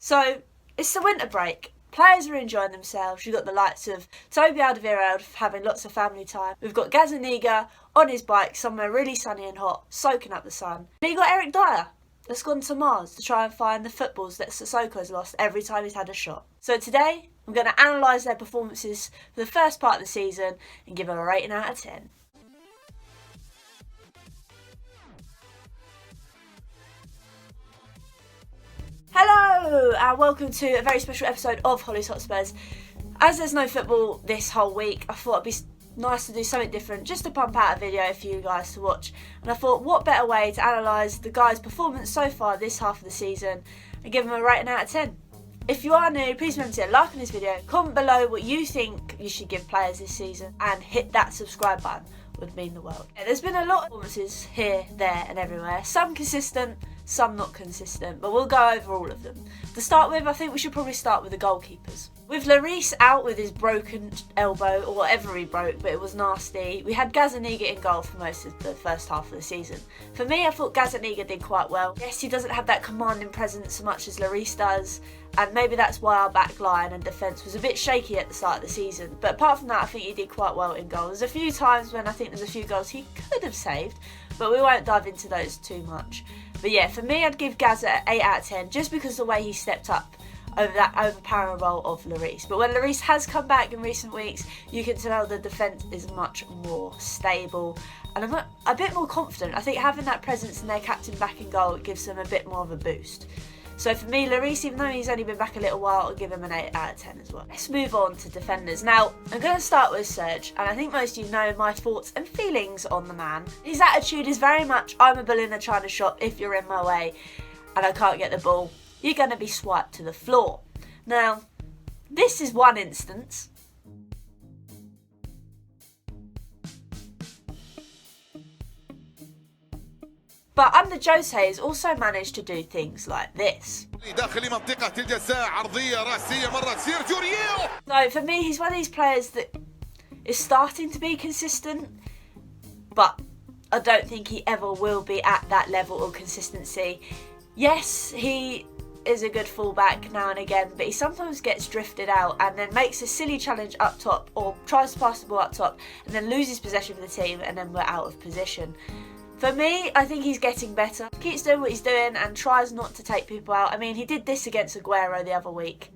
So, it's the winter break. Players are enjoying themselves. You've got the likes of Toby having lots of family time. We've got Gazaniga on his bike somewhere really sunny and hot, soaking up the sun. And you've got Eric Dyer that's gone to Mars to try and find the footballs that Sissoko has lost every time he's had a shot. So today, I'm going to analyse their performances for the first part of the season and give them a rating out of 10. Hello and welcome to a very special episode of Hollie's Hotspurs. As there's no football this whole week, I thought it'd be nice to do something different, just to pump out a video for you guys to watch. And I thought, what better way to analyse the guys' performance so far this half of the season and give them a rating out of 10. If you are new, please remember to hit a like on this video, comment below what you think you should give players this season, and hit that subscribe button. Would mean the world. Yeah, there's been a lot of performances here, there and everywhere. Some consistent, some not consistent, but we'll go over all of them. To start with, I think we should probably start with the goalkeepers. With Lloris out with his broken elbow, or whatever he broke, but it was nasty, we had Gazaniga in goal for most of the first half of the season. For me, I thought Gazaniga did quite well. Yes, he doesn't have that commanding presence so much as Lloris does, and maybe that's why our back line and defence was a bit shaky at the start of the season. But apart from that, I think he did quite well in goal. There's a few times when I think there's a few goals he could have saved, but we won't dive into those too much. But yeah, for me, I'd give Gaz an 8 out of 10, just because of the way he stepped up over that overpowering role of Lloris. But when Lloris has come back in recent weeks, you can tell the defence is much more stable and I'm a bit more confident. I think having that presence and their captain back in goal, it gives them a bit more of a boost. So for me, Lloris, even though he's only been back a little while, I'll give him an 8 out of 10 as well. Let's move on to defenders. Now, I'm going to start with Serge, and I think most of you know my thoughts and feelings on the man. His attitude is very much, I'm a bull in a china shop. If you're in my way and I can't get the ball, you're going to be swiped to the floor. Now, this is one instance. But under Jose has also managed to do things like this. So for me, he's one of these players that is starting to be consistent, but I don't think he ever will be at that level of consistency. Yes, he is a good fullback now and again, but he sometimes gets drifted out and then makes a silly challenge up top or tries to pass the ball up top and then loses possession for the team and then we're out of position. For me, I think he's getting better. Keeps doing what he's doing and tries not to take people out. I mean, he did this against Aguero the other week.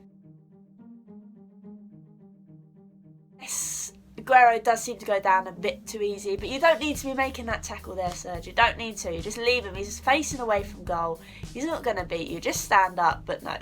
Yes, Aguero does seem to go down a bit too easy, but you don't need to be making that tackle there, Serge. You don't need to. You just leave him. He's facing away from goal. He's not going to beat you. Just stand up, but no.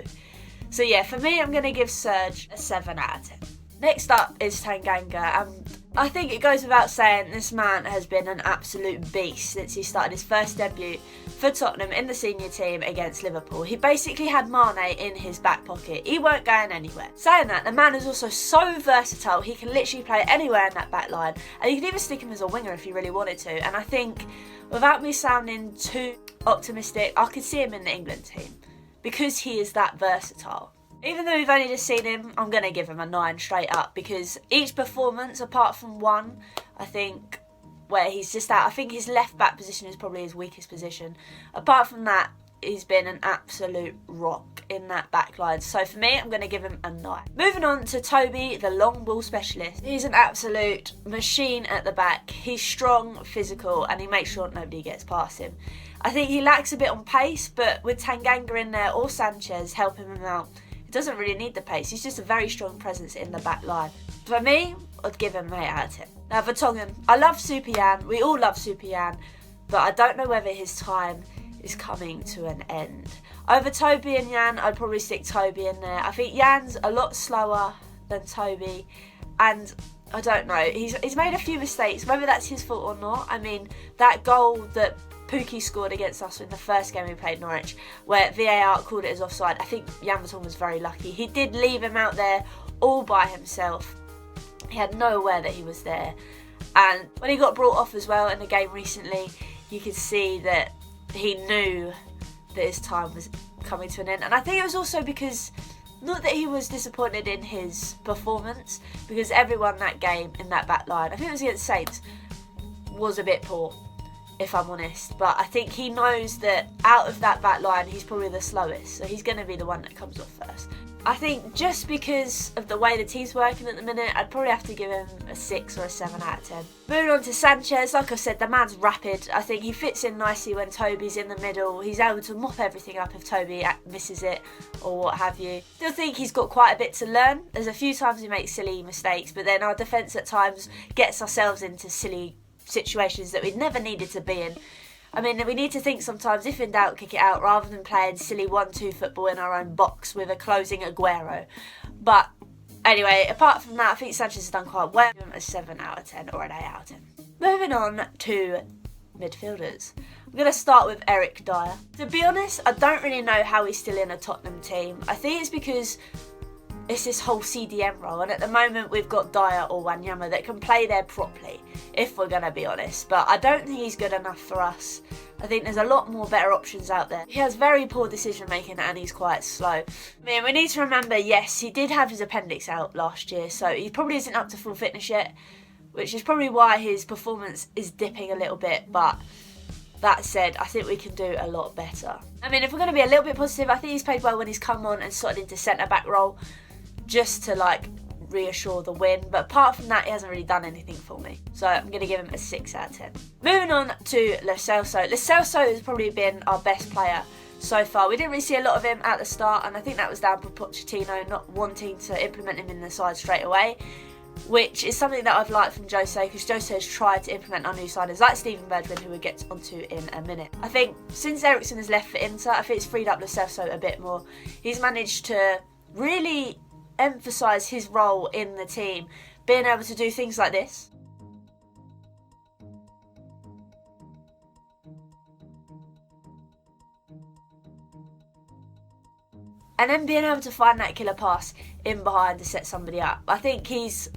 So yeah, for me, I'm going to give Serge a 7 out of 10. Next up is Tanganga, and I think it goes without saying this man has been an absolute beast since he started his first debut for Tottenham in the senior team against Liverpool. He basically had Mane in his back pocket. He weren't going anywhere. Saying that, the man is also so versatile. He can literally play anywhere in that back line, and you can even stick him as a winger if you really wanted to. And I think, without me sounding too optimistic, I could see him in the England team because he is that versatile. Even though we've only just seen him, I'm going to give him a 9 straight up because each performance, apart from one, I think, where he's just out, I think his left back position is probably his weakest position. Apart from that, he's been an absolute rock in that back line. So for me, I'm going to give him a 9. Moving on to Toby, the long ball specialist. He's an absolute machine at the back. He's strong, physical, and he makes sure nobody gets past him. I think he lacks a bit on pace, but with Tanganga in there or Sanchez helping him out, doesn't really need the pace. He's just a very strong presence in the back line. For me, I'd give him an 8 out of 10. Now for Tongan, I love Super Yan. We all love Super Yan, but I don't know whether his time is coming to an end. Over Toby and Yan, I'd probably stick Toby in there. I think Yan's a lot slower than Toby, and I don't know. He's made a few mistakes, whether that's his fault or not. I mean, that goal that Pukki scored against us in the first game we played Norwich, where VAR called it as offside. I think Jan Vertonghen was very lucky. He did leave him out there all by himself. He had nowhere that he was there. And when he got brought off as well in the game recently, you could see that he knew that his time was coming to an end. And I think it was also because, not that he was disappointed in his performance, because everyone that game in that back line, I think it was against Saints, was a bit poor. if I'm honest. But I think he knows that out of that back line, he's probably the slowest. So he's going to be the one that comes off first. I think just because of the way the team's working at the minute, I'd probably have to give him a 6 or a 7 out of 10. Moving on to Sanchez, like I said, the man's rapid. I think he fits in nicely when Toby's in the middle. He's able to mop everything up if Toby misses it or what have you. Still think he's got quite a bit to learn. There's a few times he makes silly mistakes, but then our defence at times gets ourselves into silly situations that we never needed to be in. I mean, we need to think sometimes, if in doubt, kick it out, rather than playing silly 1-2 football in our own box with a closing Aguero. But anyway, apart from that, I think Sanchez has done quite well. Give him a 7 out of 10 or an 8 out of 10. Moving on to midfielders. I'm going to start with Eric Dyer. To be honest, I don't really know how he's still in a Tottenham team. I think it's because it's this whole CDM role, and at the moment we've got Dyer or Wanyama that can play there properly, if we're going to be honest, but I don't think he's good enough for us. I think there's a lot more better options out there. He has very poor decision making and he's quite slow. I mean, we need to remember, yes, he did have his appendix out last year, so he probably isn't up to full fitness yet, which is probably why his performance is dipping a little bit, but that said, I think we can do a lot better. I mean, if we're going to be a little bit positive, I think he's played well when he's come on and slotted into centre-back role, just to like reassure the win, but apart from that he hasn't really done anything for me, so I'm going to give him a 6 out of 10. Moving on to Lo Celso. Lo Celso has probably been our best player so far. We didn't really see a lot of him at the start, and I think that was down to Pochettino not wanting to implement him in the side straight away, which is something that I've liked from Jose, because Jose has tried to implement our new signers like Steven Bergwijn, who we'll get onto in a minute. I think since Eriksen has left for Inter, I think it's freed up Lo Celso a bit more. He's managed to really emphasise his role in the team, being able to do things like this. And then being able to find that killer pass in behind to set somebody up. I think he's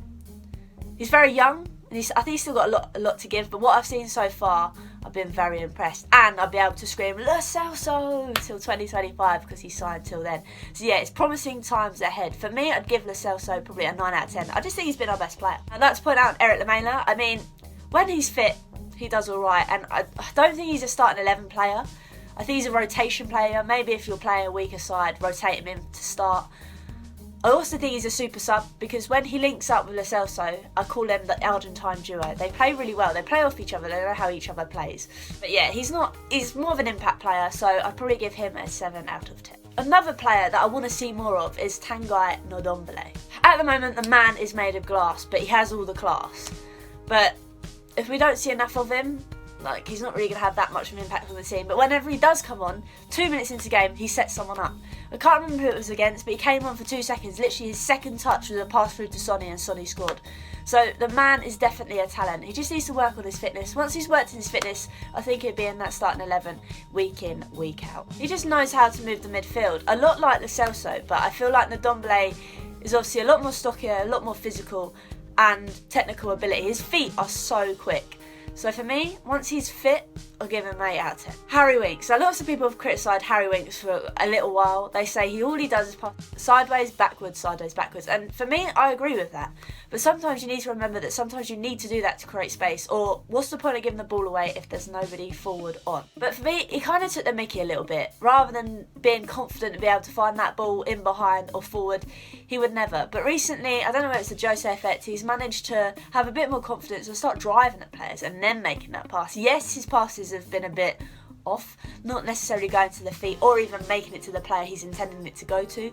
very young, and I think he's still got a lot to give, but what I've seen so far, I've been very impressed, and I'll be able to scream Lo Celso till 2025 because he's signed till then. So yeah, it's promising times ahead. For me, I'd give Lo Celso probably a 9 out of 10. I just think he's been our best player. I'd like to point out Eric Lamela. I mean, when he's fit, he does all right, and I don't think he's a starting 11 player. I think he's a rotation player. Maybe if you're playing a weaker side, rotate him in to start. I also think he's a super sub, because when he links up with Lo Celso, I call them the Argentine duo. They play really well. They play off each other. They know how each other plays. But yeah, he's more of an impact player, so I'd probably give him a 7 out of 10. Another player that I want to see more of is Tanguy Ndombele. At the moment, the man is made of glass, but he has all the class. But if we don't see enough of him, like, he's not really going to have that much of an impact on the team. But whenever he does come on, 2 minutes into the game, he sets someone up. I can't remember who it was against, but he came on for 2 seconds. Literally, his second touch was a pass through to Sonny, and Sonny scored. So the man is definitely a talent. He just needs to work on his fitness. Once he's worked on his fitness, I think he'd be in that starting 11 week in, week out. He just knows how to move the midfield. A lot like Lo Celso, but I feel like Ndombele is obviously a lot more stockier, a lot more physical, and technical ability. His feet are so quick. So for me, once he's fit, I'll give him an 8 out of 10. Harry Winks. So lots of people have criticised Harry Winks for a little while. They say all he does is pass sideways, backwards, sideways, backwards. And for me, I agree with that. But sometimes you need to remember that sometimes you need to do that to create space. Or what's the point of giving the ball away if there's nobody forward on? But for me, he kind of took the mickey a little bit. Rather than being confident to be able to find that ball in behind or forward, he would never. But recently, I don't know if it's the Jose effect, he's managed to have a bit more confidence and start driving at players and then making that pass. Yes, his passes have been a bit off, not necessarily going to the feet or even making it to the player he's intending it to go to,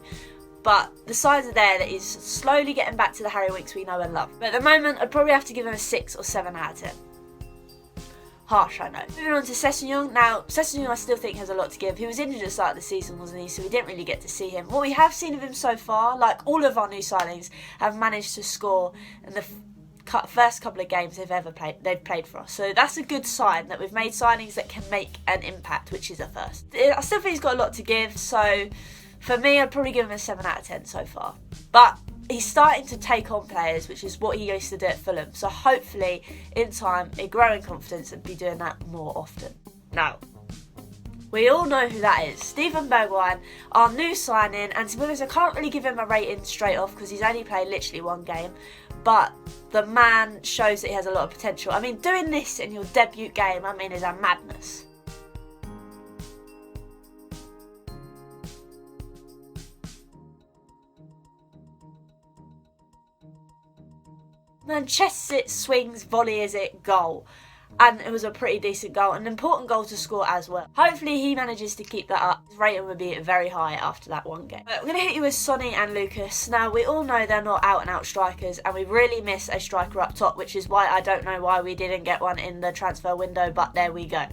but the signs are there that he's slowly getting back to the Harry Winks we know and love. But at the moment, I'd probably have to give him a 6 or 7 out of 10. Harsh, I know. Moving on to Sessegnon. Now, Sessegnon I still think has a lot to give. He was injured at the start of the season, wasn't he? So we didn't really get to see him. What we have seen of him so far, like all of our new signings, have managed to score in the first couple of games they've played for us. So that's a good sign that we've made signings that can make an impact, which is a first. I still think he's got a lot to give, so for me, I'd probably give him a 7 out of 10 so far. But he's starting to take on players, which is what he used to do at Fulham. So hopefully, in time, he'll grow in confidence and be doing that more often. Now, We all know who that is. Stephen Boadwine, our new signing, and to be honest, I can't really give him a rating straight off because he's only played literally one game, but the man shows that he has a lot of potential. I mean, doing this in your debut game, I mean, is a madness. Man, chests it, swings, volley is it, goal. And it was a pretty decent goal, an important goal to score as well. Hopefully he manages to keep that up. His rating would be very high after that one game. But we're going to hit you with Sonny and Lucas. Now, we all know they're not out-and-out strikers, and we really miss a striker up top, which is why I don't know why we didn't get one in the transfer window, but there we go.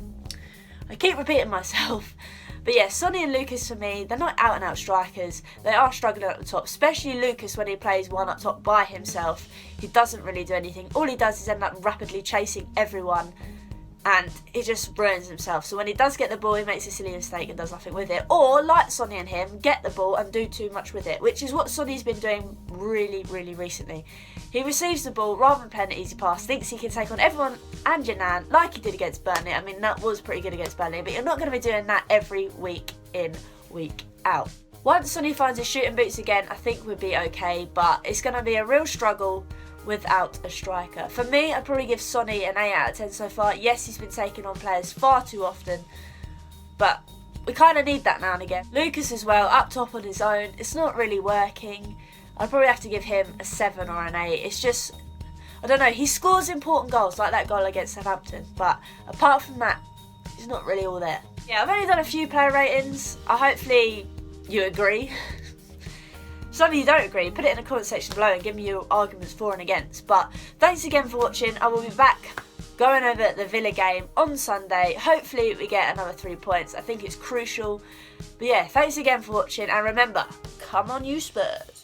I keep repeating myself. But yeah, Sonny and Lucas for me, they're not out-and-out strikers. They are struggling at the top, especially Lucas when he plays one up top by himself. He doesn't really do anything. All he does is end up rapidly chasing everyone, and he just ruins himself. So when he does get the ball, he makes a silly mistake and does nothing with it. Or, like Sonny and him, get the ball and do too much with it, which is what Sonny's been doing really, really recently. He receives the ball, rather than playing an easy pass, thinks he can take on everyone and Janan, like he did against Burnley. I mean, that was pretty good against Burnley, but you're not going to be doing that every week in, week out. Once Sonny finds his shooting boots again, I think we'll be okay, but it's going to be a real struggle without a striker. For me, I'd probably give Sonny an 8 out of 10 so far. Yes, he's been taking on players far too often, but we kind of need that now and again. Lucas as well, up top on his own. It's not really working. I'd probably have to give him a 7 or an 8. It's just, I don't know, he scores important goals, like that goal against Southampton, but apart from that, he's not really all there. Yeah, I've only done a few player ratings. Hopefully you agree. Some of you don't agree, put it in the comment section below and give me your arguments for and against. But thanks again for watching. I will be back going over the Villa game on Sunday. Hopefully we get another 3 points. I think it's crucial. But yeah, thanks again for watching, and remember, come on you Spurs.